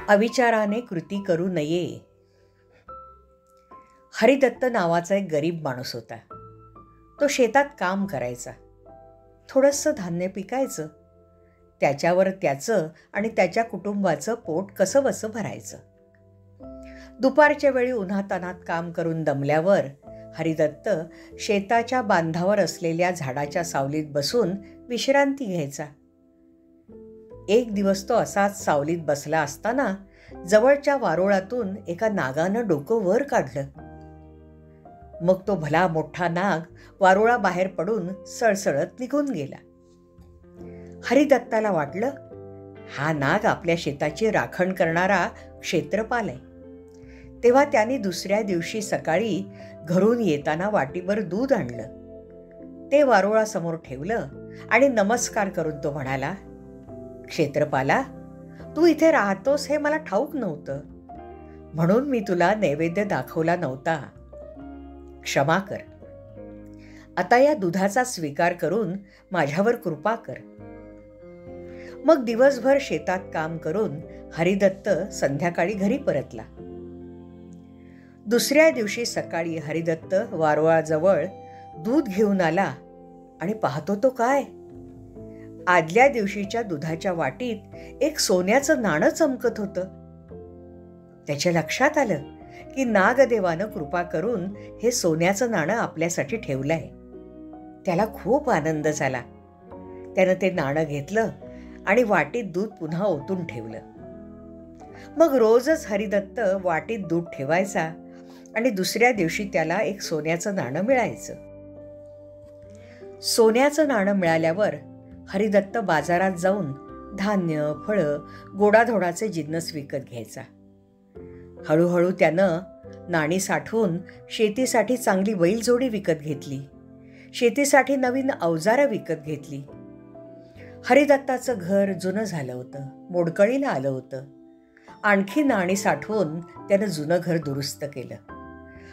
अविचाराने कृती करू नये. हरिदत्त नावाचा एक गरीब माणूस होता. तो शेतात काम करायचा. थोडंसं धान्य पिकायचं. त्याच्यावर त्याचं आणि त्याच्या कुटुंबाचं पोट कसंबसं भरायचं. दुपारच्या वेळी उन्हातान्हात काम करून दमल्यावर हरिदत्त शेताच्या बांधावर असलेल्या झाडाच्या सावलीत बसून विश्रांती घ्यायचा. एक दिवस तो असाच सावलीत बसला असताना जवळच्या वारुळातून एका नागानं डोकं वर काढलं. मग तो भला मोठा नाग वारुळाबाहेर पडून सळसळत निघून गेला. हरिदत्ताला वाटलं, हा नाग आपल्या शेताची राखण करणारा क्षेत्रपाल आहे. तेव्हा त्याने दुसऱ्या दिवशी सकाळी घरून येताना वाटीभर दूध आणलं. ते वारुळासमोर ठेवलं आणि नमस्कार करून तो म्हणाला, क्षेत्रपाला, तू इथे राहतोस हे मला ठाऊक नव्हतं, म्हणून मी तुला नैवेद्य दाखवला नव्हता. क्षमा कर. आता या दुधाचा स्वीकार करून माझ्यावर कृपा कर. मग दिवसभर शेतात काम करून हरिदत्त संध्याकाळी घरी परतला. दुसऱ्या दिवशी सकाळी हरिदत्त वारुळाजवळ दूध घेऊन आला आणि पाहतो तो काय, आदल्या दिवशीच्या दुधाच्या वाटीत एक सोन्याचं नाणं चमकत होतं. त्याच्या लक्षात आलं की नागदेवानं कृपा करून हे सोन्याचं नाणं आपल्यासाठी ठेवलंय. त्याला खूप आनंद झाला. त्यानं ते नाणं घेतलं आणि वाटीत दूध पुन्हा ओतून ठेवलं. मग रोजच हरिदत्त वाटीत दूध ठेवायचा आणि दुसऱ्या दिवशी त्याला एक सोन्याचं नाणं मिळायचं. सोन्याचं नाणं मिळाल्यावर हरिदत्त बाजारात जाऊन धान्य, फळं, गोडाधोडाचे जिन्नस विकत घ्यायचा. हळूहळू त्यानं नाणी साठवून शेतीसाठी चांगली बैलजोडी विकत घेतली. शेतीसाठी नवीन अवजारं विकत घेतली. हरिदत्ताचं घर जुनं झालं होतं, मोडकळीला आलं होतं. आणखी नाणी साठवून त्यानं जुनं घर दुरुस्त केलं.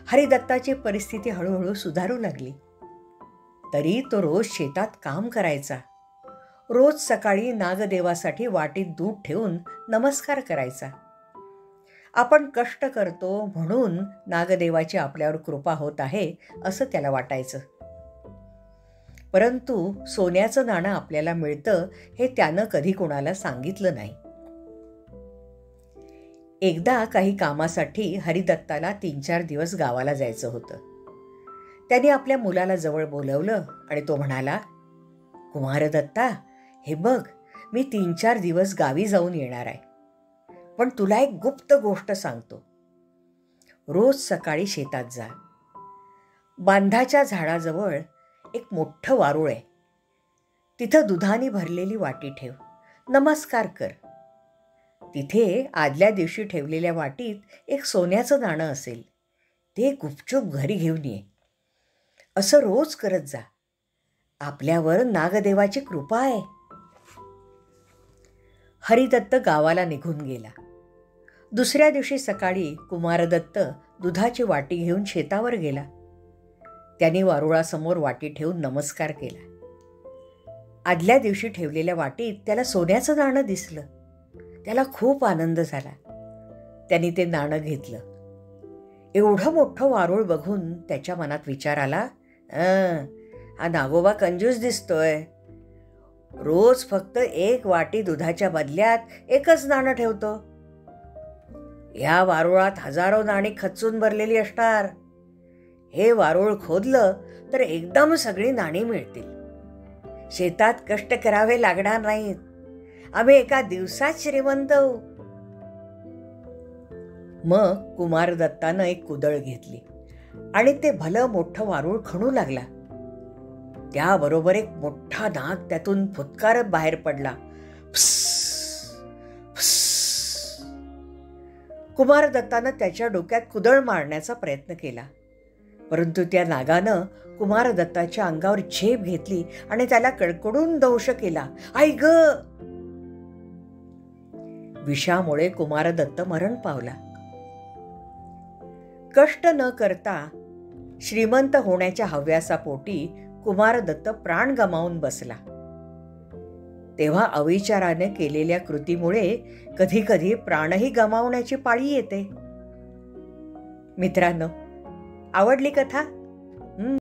हरिदत्ताची परिस्थिती हळूहळू सुधारू लागली. तरी तो रोज शेतात काम करायचा. रोज सकाळी नागदेवासाठी वाटीत दूध ठेवून नमस्कार करायचा. आपण कष्ट करतो म्हणून नागदेवाची आपल्यावर कृपा होत आहे असं त्याला वाटायचं. परंतु सोन्याचं नाणं आपल्याला मिळतं हे त्यानं कधी कोणाला सांगितलं नाही. एकदा काही कामासाठी हरिदत्ताला 3-4 दिवस गावाला जायचं होतं. त्याने आपल्या मुलाला जवळ बोलवलं आणि तो म्हणाला, कुमारदत्ता, हे बघ, मी 3-4 दिवस गावी जाऊन येणार आहे. पण तुला एक गुप्त गोष्ट सांगतो. रोज सकाळी शेतात जा. बांधाच्या झाडाजवळ एक मोठं वारुळ आहे. तिथं दुधाने भरलेली वाटी ठेव. नमस्कार कर. तिथे आदल्या दिवशी ठेवलेल्या वाटीत एक सोन्याचं नाणं असेल. ते गुपचूप घरी घेऊन ये. असं रोज करत जा. आपल्यावर नागदेवाची कृपा आहे. हरिदत्त गावाला निघून गेला. दुसऱ्या दिवशी सकाळी कुमारदत्त दुधाची वाटी घेऊन शेतावर गेला. त्याने वारुळासमोर वाटी ठेवून नमस्कार केला. आदल्या दिवशी ठेवलेल्या वाटीत त्याला सोन्याचं नाणं दिसलं. त्याला खूप आनंद झाला. त्याने ते नाणं घेतलं. एवढं मोठं वारुळ बघून त्याच्या मनात विचार आला, हा नागोबा कंजूस दिसतोय. रोज फक्त एक वाटी दुधाच्या बदल्यात एकच नाणं ठेवतो. या वारुळात हजारो नाणी खचून भरलेली असणार. हे वारुळ खोदलं तर एकदम सगळी नाणी मिळतील. शेतात कष्ट करावे लागणार नाहीत. आम्ही एका दिवसात श्रीमंत होऊ. मग कुमारदत्तानं एक कुदळ घेतली आणि ते भलं मोठं वारुळ खणू लागला. त्याबरोबर एक मोठा नाग त्यातून फुतकारत बाहेर पडला. कुमारदत्तानं त्याच्या डोक्यात कुदळ मारण्याचा प्रयत्न केला. परंतु त्या नागानं कुमारदत्ताच्या अंगावर झेप घेतली आणि त्याला कडकडून दंश केला. आई ग! विषामुळे कुमारदत्त मरण पावला. कष्ट न करता श्रीमंत होण्याच्या हव्यासापोटी कुमारदत्त प्राण गमावून बसला. तेव्हा अविचाराने केलेल्या कृतीमुळे कधीकधी प्राणही गमावण्याची पाळी येते. मित्रांनो, आवडली कथा?